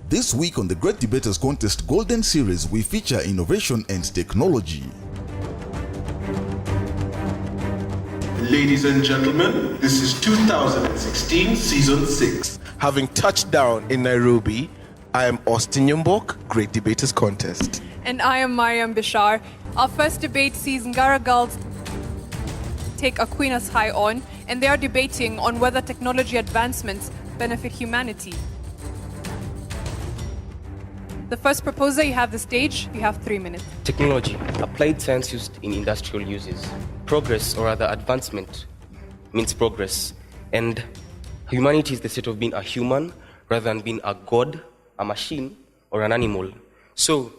This week on the Great Debaters Contest Golden Series, we feature innovation and technology. Ladies and gentlemen, this is 2016 Season 6. Having touched down in Nairobi, I am Austin Yumbok, Great Debaters Contest. And I am Mariam Bishar. Our first debate sees Ngara girls take Aquinas high on, and they are debating on whether technology advancements benefit humanity. The first proposer, you have the stage. You have 3 minutes. Technology, applied science used in industrial uses. Progress, or rather advancement, means progress. And humanity is the state of being a human rather than being a god, a machine, or an animal. So,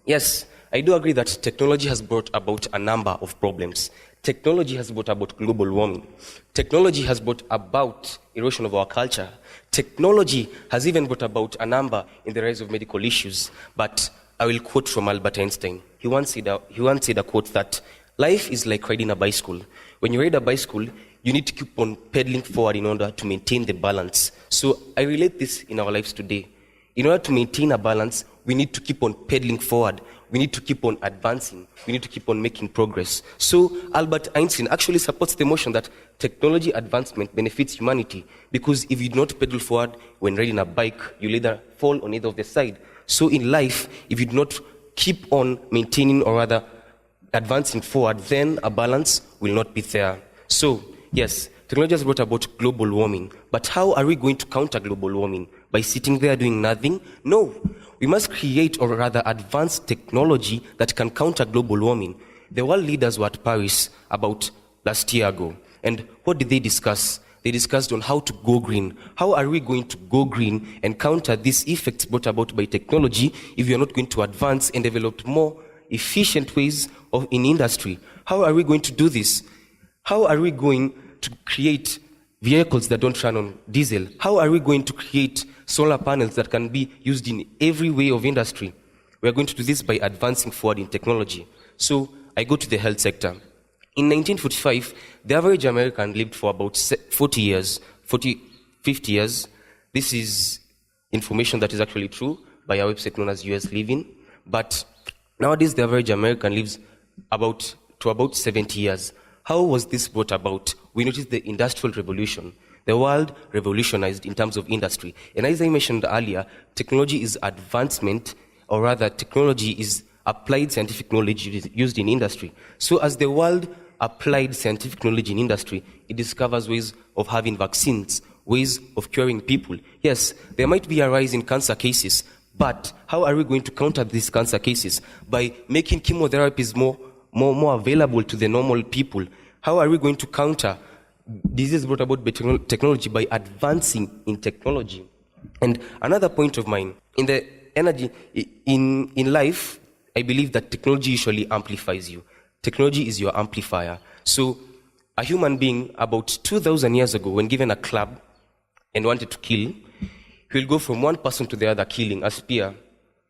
yes, I do agree that technology has brought about a number of problems. Technology has brought about global warming. Technology has brought about erosion of our culture. Technology has even brought about a number in the rise of medical issues. But I will quote from Albert Einstein. He once said a quote that life is like riding a bicycle. When you ride a bicycle, you need to keep on pedaling forward in order to maintain the balance. So I relate this in our lives today. In order to maintain a balance, we need to keep on pedaling forward. We need to keep on advancing. We need to keep on making progress. So Albert Einstein actually supports the notion that technology advancement benefits humanity, because if you do not pedal forward when riding a bike, you'll either fall on either of the side. So in life, if you do not keep on maintaining or rather advancing forward, then a balance will not be there. So yes, technology has brought about global warming. But how are we going to counter global warming? By sitting there doing nothing? No. We must create or rather advance technology that can counter global warming. The world leaders were at Paris about last year ago. And what did they discuss? They discussed on how to go green. How are we going to go green and counter these effects brought about by technology if we are not going to advance and develop more efficient ways in industry? How are we going to do this? How are we going to create vehicles that don't run on diesel? How are we going to create solar panels that can be used in every way of industry? We are going to do this by advancing forward in technology. So I go to the health sector. In 1945, the average American lived for about 50 years. This is information that is actually true by a website known as US Living. But nowadays, the average American lives about 70 years. How was this brought about? We noticed the Industrial Revolution. The world revolutionized in terms of industry. And as I mentioned earlier, technology is advancement, or rather technology is applied scientific knowledge used in industry. So as the world applied scientific knowledge in industry, it discovers ways of having vaccines, ways of curing people. Yes, there might be a rise in cancer cases, but how are we going to counter these cancer cases? By making chemotherapies more available to the normal people. How are we going to counter disease brought about by technology? By advancing in technology. And another point of mine, in the energy, in life, I believe that technology usually amplifies you. Technology is your amplifier. So a human being about 2,000 years ago, when given a club and wanted to kill, he will go from one person to the other killing, a spear,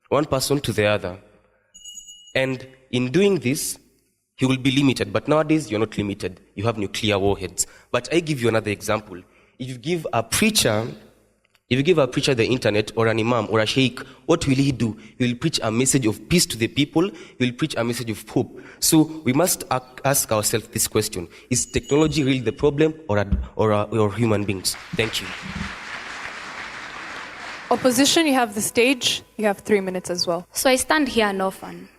one person to the other. And in doing this, he will be limited. But nowadays, you're not limited. You have nuclear warheads. But I give you another example. If you give a preacher the internet, or an imam, or a sheikh, what will he do? He will preach a message of peace to the people. He will preach a message of hope. So we must ask ourselves this question. Is technology really the problem, or human beings? Thank you. Opposition, you have the stage. You have 3 minutes as well. So I stand here an orphan.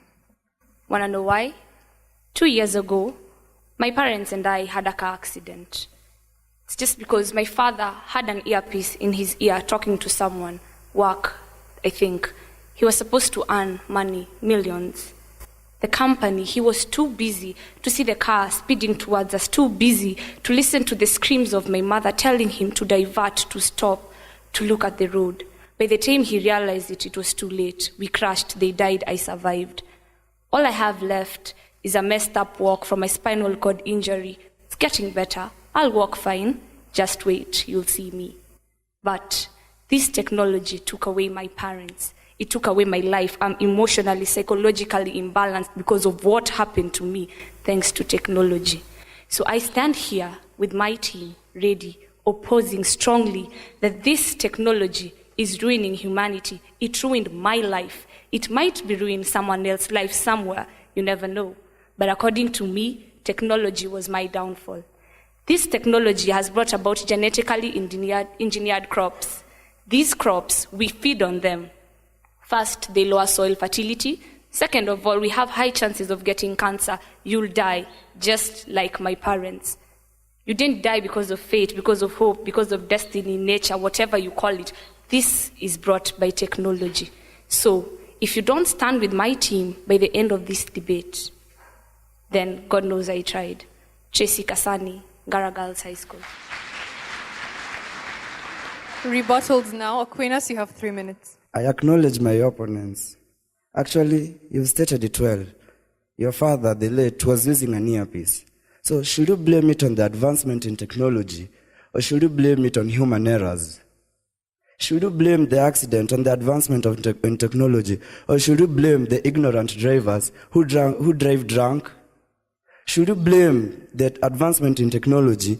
Want to know why? 2 years ago, my parents and I had a car accident. It's just because my father had an earpiece in his ear talking to someone, work, I think. He was supposed to earn money, millions. The company, he was too busy to see the car speeding towards us, too busy to listen to the screams of my mother telling him to divert, to stop, to look at the road. By the time he realized it was too late. We crashed, they died, I survived. All I have left is a messed up walk from my spinal cord injury. It's getting better. I'll walk fine. Just wait, you'll see me. But this technology took away my parents. It took away my life. I'm emotionally, psychologically imbalanced because of what happened to me thanks to technology. So I stand here with my team ready, opposing strongly that this technology is ruining humanity. It ruined my life. It might be ruining someone else's life somewhere. You never know. But according to me, technology was my downfall. This technology has brought about genetically engineered crops. These crops, we feed on them. First, they lower soil fertility. Second of all, we have high chances of getting cancer. You'll die, just like my parents. You didn't die because of fate, because of hope, because of destiny, nature, whatever you call it. This is brought by technology. So, if you don't stand with my team by the end of this debate, then God knows I tried. Tracy Kasani, Ngara Girls High School. Rebuttals now. Aquinas, you have 3 minutes. I acknowledge my opponents. Actually, you've stated it well. Your father, the late, was using an earpiece. So should you blame it on the advancement in technology, or should you blame it on human errors? Should you blame the accident on the advancement in technology, or should you blame the ignorant drivers who drive drunk? Should you blame the advancement in technology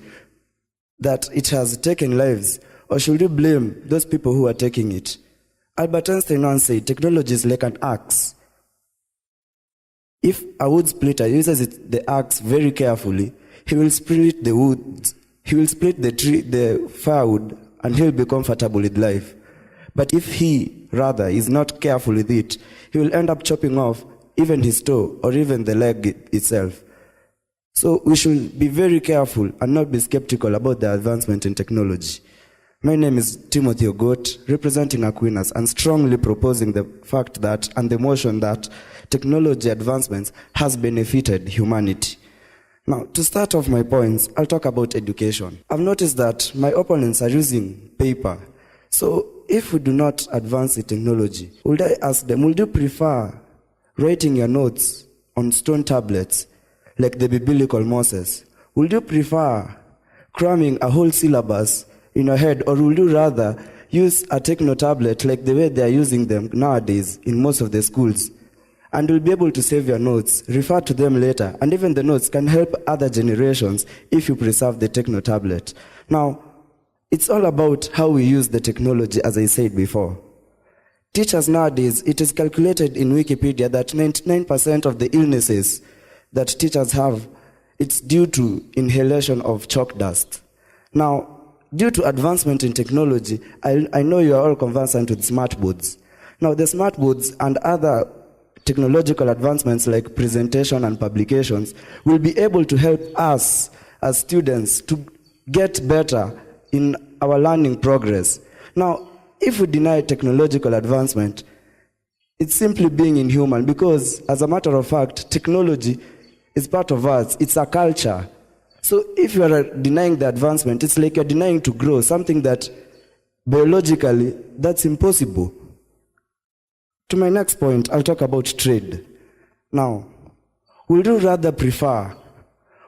that it has taken lives, or should you blame those people who are taking it? Albert Einstein once said, technology is like an axe. If a wood splitter uses the axe very carefully, he will split the wood, he will split the firewood, and he'll be comfortable with life. But if he, rather, is not careful with it, he will end up chopping off even his toe or even the leg itself. So we should be very careful and not be skeptical about the advancement in technology. My name is Timothy Ogot, representing Aquinas, and strongly proposing the fact that, and the motion that, technology advancements has benefited humanity. Now, to start off my points, I'll talk about education. I've noticed that my opponents are using paper. So, if we do not advance the technology, would I ask them, would you prefer writing your notes on stone tablets, like the biblical Moses? Would you prefer cramming a whole syllabus in your head, or would you rather use a techno tablet like the way they are using them nowadays in most of the schools? And you'll be able to save your notes, refer to them later, and even the notes can help other generations if you preserve the techno tablet. Now, it's all about how we use the technology, as I said before. Teachers nowadays, it is calculated in Wikipedia that 99% of the illnesses that teachers have, it's due to inhalation of chalk dust. Now, due to advancement in technology, I know you are all conversant with smart boards. Now, the smart boards and other technological advancements like presentation and publications will be able to help us as students to get better in our learning progress. Now, if we deny technological advancement, it's simply being inhuman, because, as a matter of fact, technology is part of us. It's a culture. So if you are denying the advancement, it's like you're denying to grow, something that biologically, that's impossible. To my next point, I'll talk about trade. Now, would you rather prefer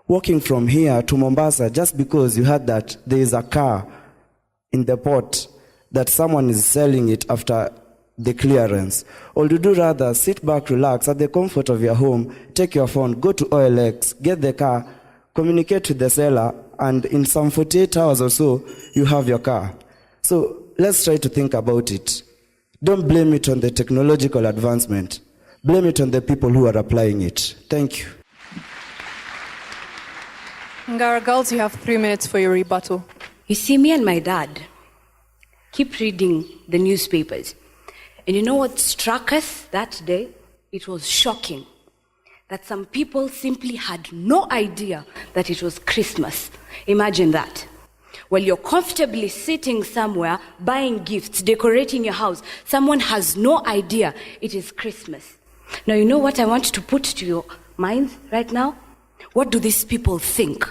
walking from here to Mombasa just because you heard that there is a car in the port that someone is selling it after the clearance? Or would you rather sit back, relax, at the comfort of your home, take your phone, go to OLX, get the car, communicate with the seller, and in some 48 hours or so, you have your car? So let's try to think about it. Don't blame it on the technological advancement. Blame it on the people who are applying it. Thank you. Ngara Girls, you have 3 minutes for your rebuttal. You see, me and my dad keep reading the newspapers. And you know what struck us that day? It was shocking that some people simply had no idea that it was Christmas. Imagine that. While you're comfortably sitting somewhere, buying gifts, decorating your house, someone has no idea it is Christmas. Now, you know what I want to put to your minds right now? What do these people think?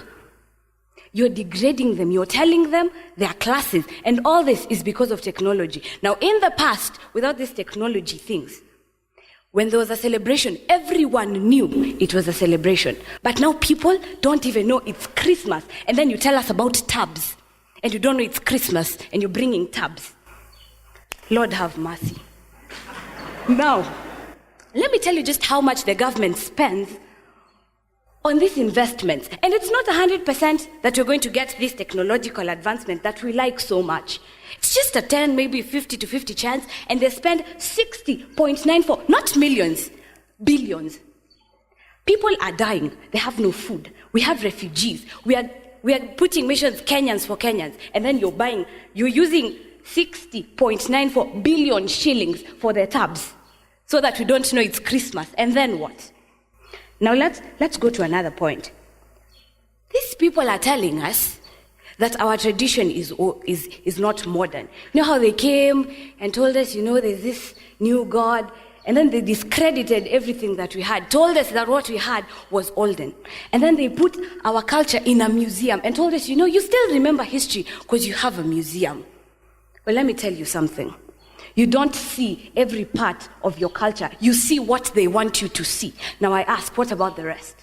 You're degrading them. You're telling them their classes. And all this is because of technology. Now, in the past, without these technology things, when there was a celebration, everyone knew it was a celebration. But now people don't even know it's Christmas. And then you tell us about tabs. And you don't know it's Christmas, and you're bringing tabs. Lord have mercy. Now, let me tell you just how much the government spends on these investments. And it's not 100% that you're going to get this technological advancement that we like so much. It's just a 10, maybe 50 to 50 chance, and they spend 60.94, not millions, billions. People are dying. They have no food. We have refugees. We are putting missions Kenyans for Kenyans, and then you're using 60.94 billion shillings for their tabs so that we don't know it's Christmas. And then what? Now let's go to another point. These people are telling us that our tradition is not modern. You know how they came and told us, there's this new God, and then they discredited everything that we had, told us that what we had was olden. And then they put our culture in a museum and told us, you still remember history because you have a museum. Well, let me tell you something. You don't see every part of your culture. You see what they want you to see. Now I ask, what about the rest?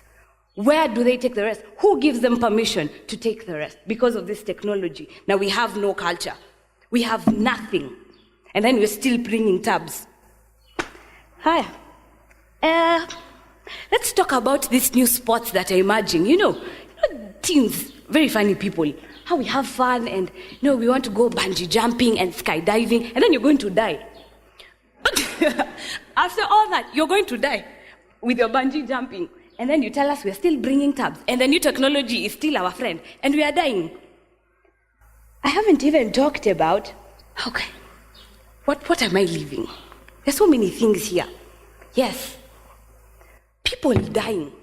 Where do they take the rest? Who gives them permission to take the rest? Because of this technology. Now we have no culture. We have nothing. And then we're still bringing tabs. Hi. Let's talk about these new sports that are emerging. Teens, very funny people. How we have fun and, we want to go bungee jumping and skydiving, and then you're going to die. After all that, you're going to die with your bungee jumping. And then you tell us we're still bringing tabs, and the new technology is still our friend, and we are dying. I haven't even talked about, what am I leaving? There's so many things here. Yes, people dying.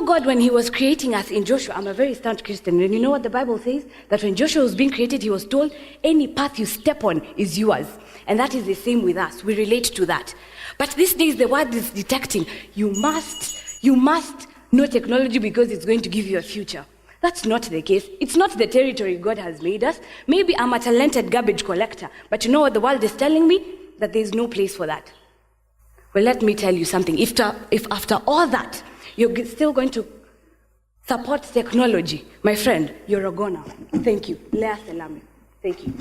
God, when he was creating us in Joshua, I'm a very staunch Christian, and you know what the Bible says? That when Joshua was being created, he was told, any path you step on is yours. And that is the same with us. We relate to that. But these days, the word is detecting, you must know technology because it's going to give you a future. That's not the case. It's not the territory God has made us. Maybe I'm a talented garbage collector, but you know what the world is telling me? That there's no place for that. Well, let me tell you something. If after all that, you're still going to support technology, my friend, you're a goner. Thank you. Lea Selame. Thank you.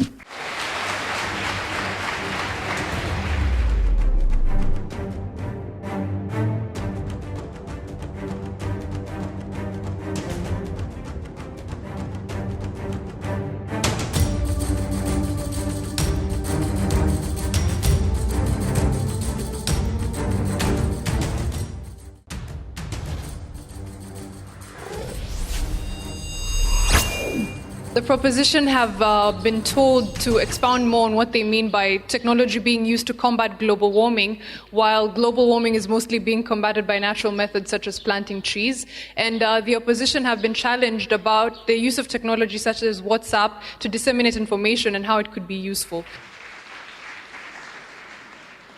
The proposition have been told to expound more on what they mean by technology being used to combat global warming, while global warming is mostly being combated by natural methods such as planting trees. And the opposition have been challenged about the use of technology such as WhatsApp to disseminate information and how it could be useful.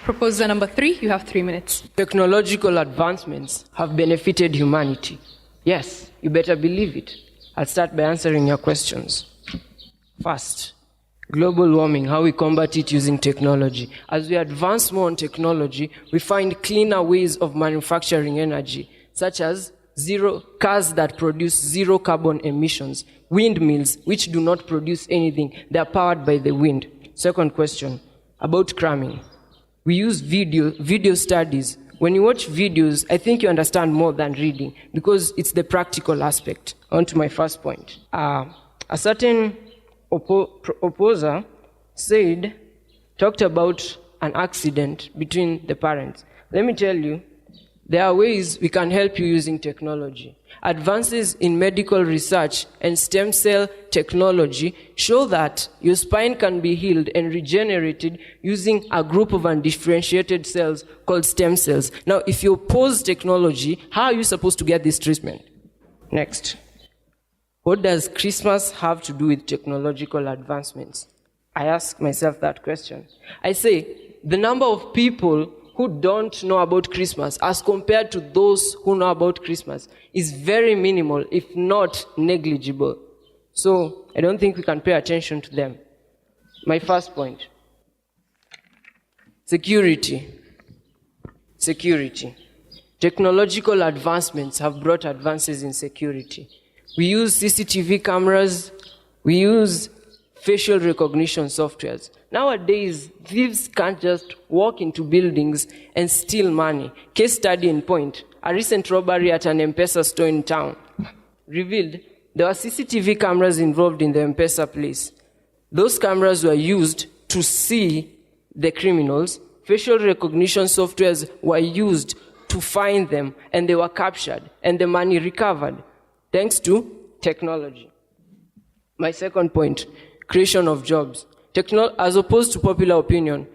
Proposer number 3, you have 3 minutes. Technological advancements have benefited humanity. Yes, you better believe it. I'll start by answering your questions. First, global warming, how we combat it using technology. As we advance more on technology, we find cleaner ways of manufacturing energy, such as cars that produce zero carbon emissions, windmills which do not produce anything, they are powered by the wind. Second question, about cramming. We use video studies. When you watch videos, I think you understand more than reading because it's the practical aspect. On to my first point. A certain opposer talked about an accident between the parents. Let me tell you, there are ways we can help you using technology. Advances in medical research and stem cell technology show that your spine can be healed and regenerated using a group of undifferentiated cells called stem cells. Now, if you oppose technology, how are you supposed to get this treatment? Next. What does Christmas have to do with technological advancements? I ask myself that question. I say, the number of people who don't know about Christmas as compared to those who know about Christmas is very minimal, if not negligible. So I don't think we can pay attention to them. My first point. Security. Technological advancements have brought advances in security. We use CCTV cameras, we use facial recognition softwares. Nowadays, thieves can't just walk into buildings and steal money. Case study in point, a recent robbery at an M-Pesa store in town revealed there were CCTV cameras involved in the M-Pesa place. Those cameras were used to see the criminals. Facial recognition softwares were used to find them, and they were captured, and the money recovered, thanks to technology. My second point, creation of jobs. As opposed to popular opinion,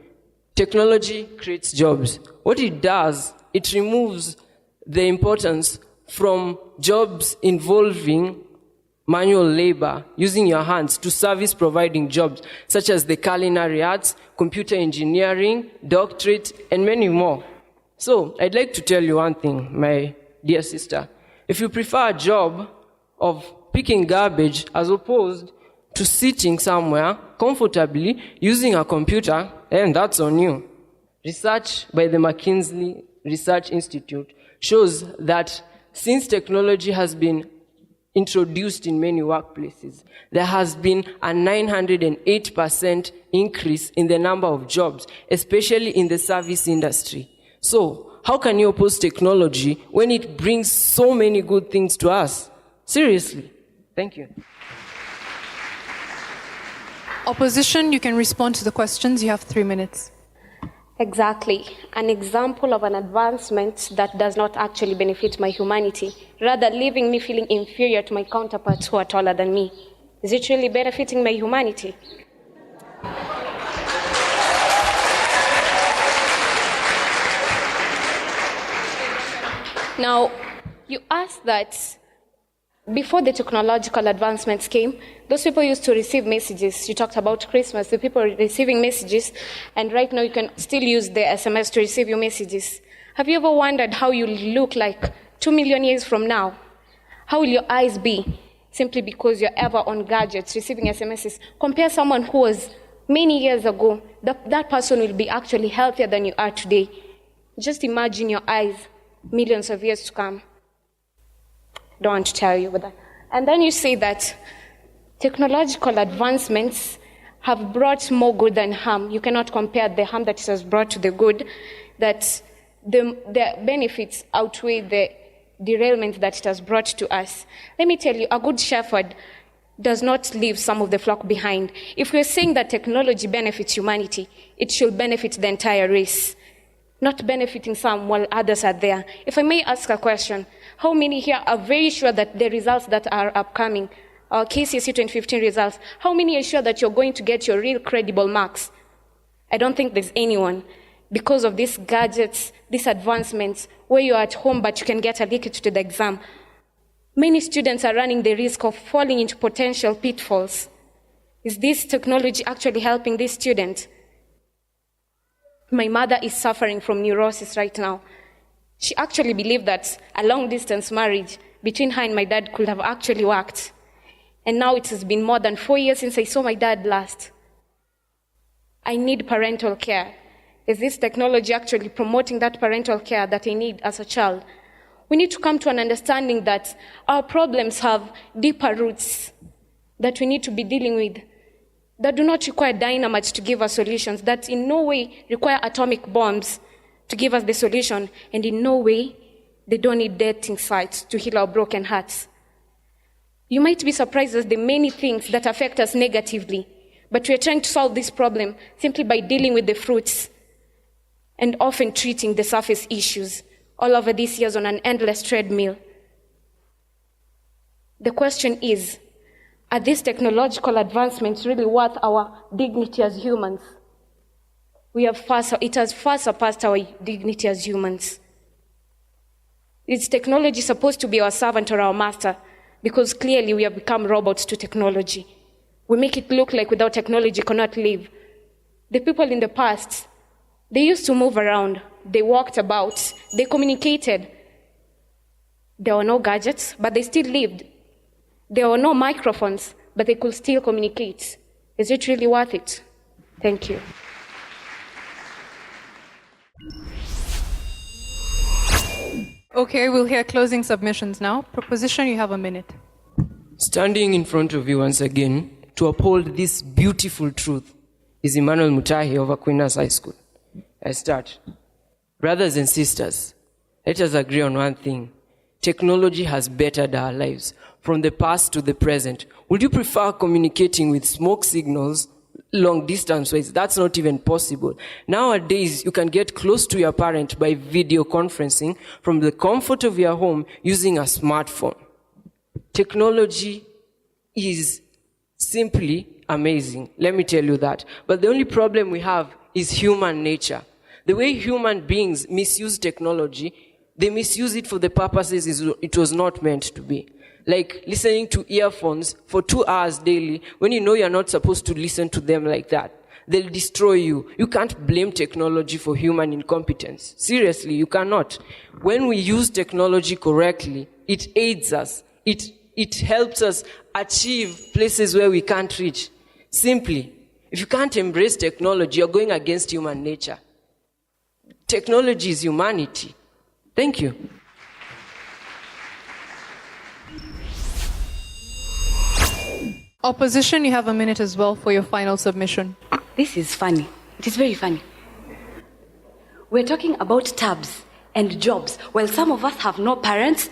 technology creates jobs. What it does, it removes the importance from jobs involving manual labor, using your hands, to service-providing jobs, such as the culinary arts, computer engineering, doctorate, and many more. So, I'd like to tell you one thing, my dear sister. If you prefer a job of picking garbage as opposed to sitting somewhere comfortably using a computer, then that's on you. Research by the McKinsey Research Institute shows that since technology has been introduced in many workplaces, there has been a 908% increase in the number of jobs, especially in the service industry. So, how can you oppose technology when it brings so many good things to us? Seriously. Thank you. Opposition, you can respond to the questions. You have 3 minutes. Exactly. An example of an advancement that does not actually benefit my humanity, rather leaving me feeling inferior to my counterparts who are taller than me. Is it really benefiting my humanity? Now, you asked that before the technological advancements came, those people used to receive messages. You talked about Christmas, the people receiving messages, and right now you can still use the SMS to receive your messages. Have you ever wondered how you look like 2 million years from now? How will your eyes be simply because you're ever on gadgets, receiving SMSs? Compare someone who was many years ago. That person will be actually healthier than you are today. Just imagine your eyes, millions of years to come. Don't want to tell you about that. And then you say that technological advancements have brought more good than harm. You cannot compare the harm that it has brought to the good, that the benefits outweigh the derailment that it has brought to us. Let me tell you, a good shepherd does not leave some of the flock behind. If we're saying that technology benefits humanity, it should benefit the entire race, not benefiting some while others are there. If I may ask a question, how many here are very sure that the results that are upcoming, our KCSE 2015 results, how many are sure that you're going to get your real credible marks? I don't think there's anyone. Because of these gadgets, these advancements, where you're at home but you can get a leakage to the exam, many students are running the risk of falling into potential pitfalls. Is this technology actually helping this student? My mother is suffering from neurosis right now. She actually believed that a long-distance marriage between her and my dad could have actually worked. And now it has been more than 4 years since I saw my dad last. I need parental care. Is this technology actually promoting that parental care that I need as a child? We need to come to an understanding that our problems have deeper roots that we need to be dealing with, that do not require dynamite to give us solutions, that in no way require atomic bombs to give us the solution, and in no way they don't need dating sites to heal our broken hearts. You might be surprised at the many things that affect us negatively, but we are trying to solve this problem simply by dealing with the fruits and often treating the surface issues all over these years on an endless treadmill. The question is, are these technological advancements really worth our dignity as humans? It has far surpassed our dignity as humans. Is technology supposed to be our servant or our master? Because clearly we have become robots to technology. We make it look like without technology you cannot live. The people in the past, they used to move around, they walked about, they communicated. There were no gadgets, but they still lived. There were no microphones, but they could still communicate. Is it really worth it? Thank you. Okay, we'll hear closing submissions now. Proposition, you have a minute. Standing in front of you once again to uphold this beautiful truth is Emmanuel Mutahi of Aquinas High School. I start. Brothers and sisters, let us agree on one thing. Technology has bettered our lives from the past to the present. Would you prefer communicating with smoke signals long distance ways? That's not even possible. Nowadays, you can get close to your parent by video conferencing from the comfort of your home using a smartphone. Technology is simply amazing. Let me tell you that. But the only problem we have is human nature. The way human beings misuse technology, they misuse it for the purposes it was not meant to be. Like listening to earphones for 2 hours daily when you know you're not supposed to listen to them like that. They'll destroy you. You can't blame technology for human incompetence. Seriously, you cannot. When we use technology correctly, it aids us. It helps us achieve places where we can't reach. Simply, if you can't embrace technology, you're going against human nature. Technology is humanity. Thank you. Opposition, you have a minute as well for your final submission. This is funny. It is very funny. We're talking about tabs and jobs. While some of us have no parents,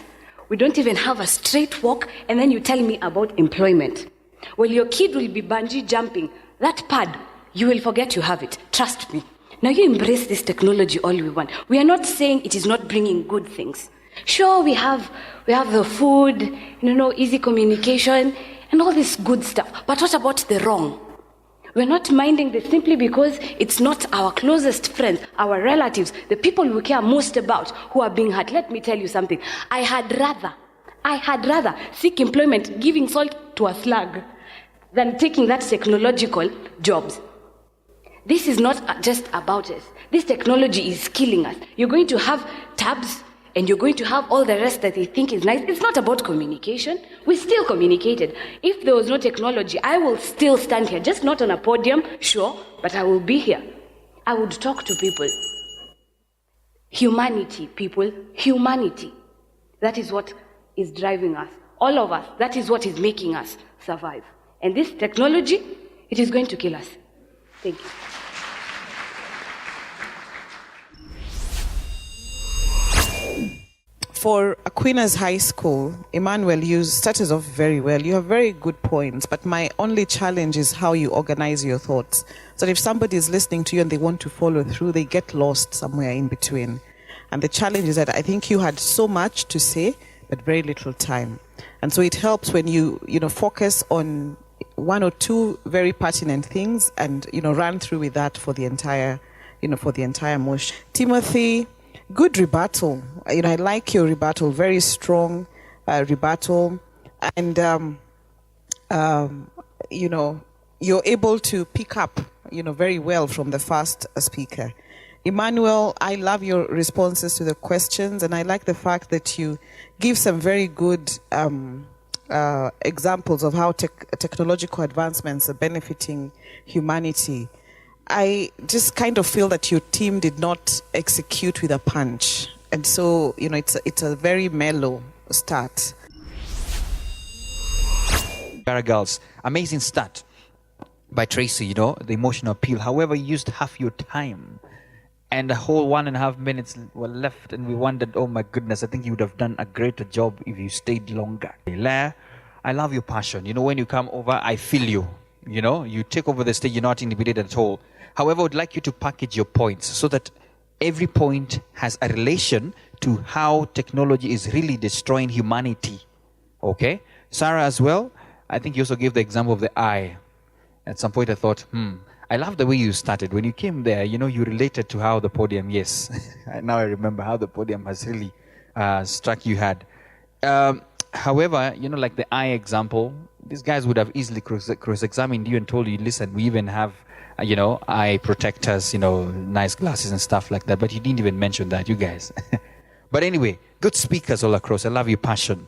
we don't even have a straight walk, and then you tell me about employment. Well, your kid will be bungee jumping. That pad, you will forget you have it. Trust me. Now you embrace this technology all we want. We are not saying it is not bringing good things. Sure, we have the food, easy communication, and all this good stuff. But what about the wrong? We're not minding this simply because it's not our closest friends, our relatives, the people we care most about who are being hurt. Let me tell you something. I had rather seek employment giving salt to a slug than taking that technological jobs. This is not just about us. This technology is killing us. You're going to have tabs and you're going to have all the rest that they think is nice. It's not about communication. We still communicated. If there was no technology, I will still stand here, just not on a podium, sure, but I will be here. I would talk to people. Humanity, people, humanity. That is what is driving us. All of us, that is what is making us survive. And this technology, it is going to kill us. Thank you. For Aquinas High School, Emmanuel, you started off very well. You have very good points, but my only challenge is how you organize your thoughts. So if somebody is listening to you and they want to follow through, they get lost somewhere in between. And the challenge is that I think you had so much to say, but very little time. And so it helps when you focus on one or two very pertinent things and, run through with that for the entire motion. Timothy, good rebuttal. I like your rebuttal, very strong rebuttal. And, you're able to pick up, very well from the first speaker. Emmanuel, I love your responses to the questions, and I like the fact that you give some very good examples of how technological advancements are benefiting humanity. I just kind of feel that your team did not execute with a punch. And so, it's a very mellow start. Ngara Girls, amazing start by Tracy, the emotional appeal. However, you used half your time. And the whole 1.5 minutes were left, and we wondered, oh my goodness, I think you would have done a greater job if you stayed longer. Lair, I love your passion. When you come over, I feel you. You take over the stage, you're not intimidated at all. However, I would like you to package your points so that every point has a relation to how technology is really destroying humanity. Okay? Sarah as well, I think you also gave the example of the eye. At some point I thought, I love the way you started. When you came there, you related to how the podium, yes. Now I remember how the podium has really struck you hard. However, like the eye example, these guys would have easily cross-examined you and told you, listen, we even have, eye protectors, nice glasses and stuff like that. But you didn't even mention that, you guys. But anyway, good speakers all across. I love your passion.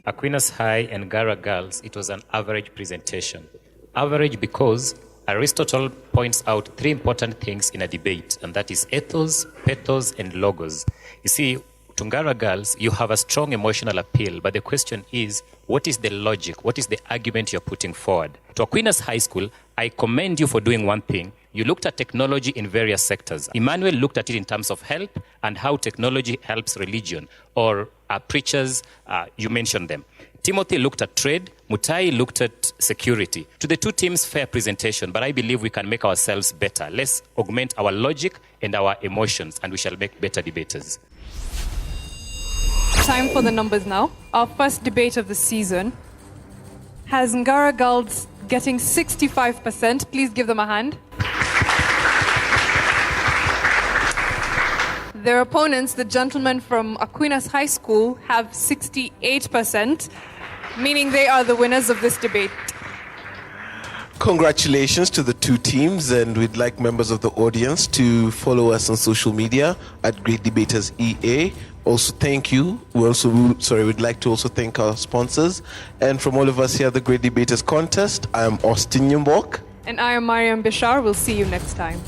Aquinas High and Ngara Girls, it was an average presentation. Average because Aristotle points out 3 important things in a debate, and that is ethos, pathos, and logos. You see, to Ngara Girls, you have a strong emotional appeal, but the question is, what is the logic? What is the argument you're putting forward? To Aquinas High School, I commend you for doing one thing. You looked at technology in various sectors. Emmanuel looked at it in terms of health and how technology helps religion, or preachers, you mentioned them. Timothy looked at trade. Mutai looked at security. To the two teams, fair presentation, but I believe we can make ourselves better. Let's augment our logic and our emotions, and we shall make better debaters. Time for the numbers now. Our first debate of the season has Ngara Girls getting 65%. Please give them a hand. Their opponents, the gentlemen from Aquinas High School, have 68%, meaning they are the winners of this debate. Congratulations to the two teams, and we'd like members of the audience to follow us on social media at Great Debaters EA. Also, thank you. We'd like to also thank our sponsors. And from all of us here at the Great Debaters Contest, I am Austin Yumbok. And I am Mariam Bishar. We'll see you next time.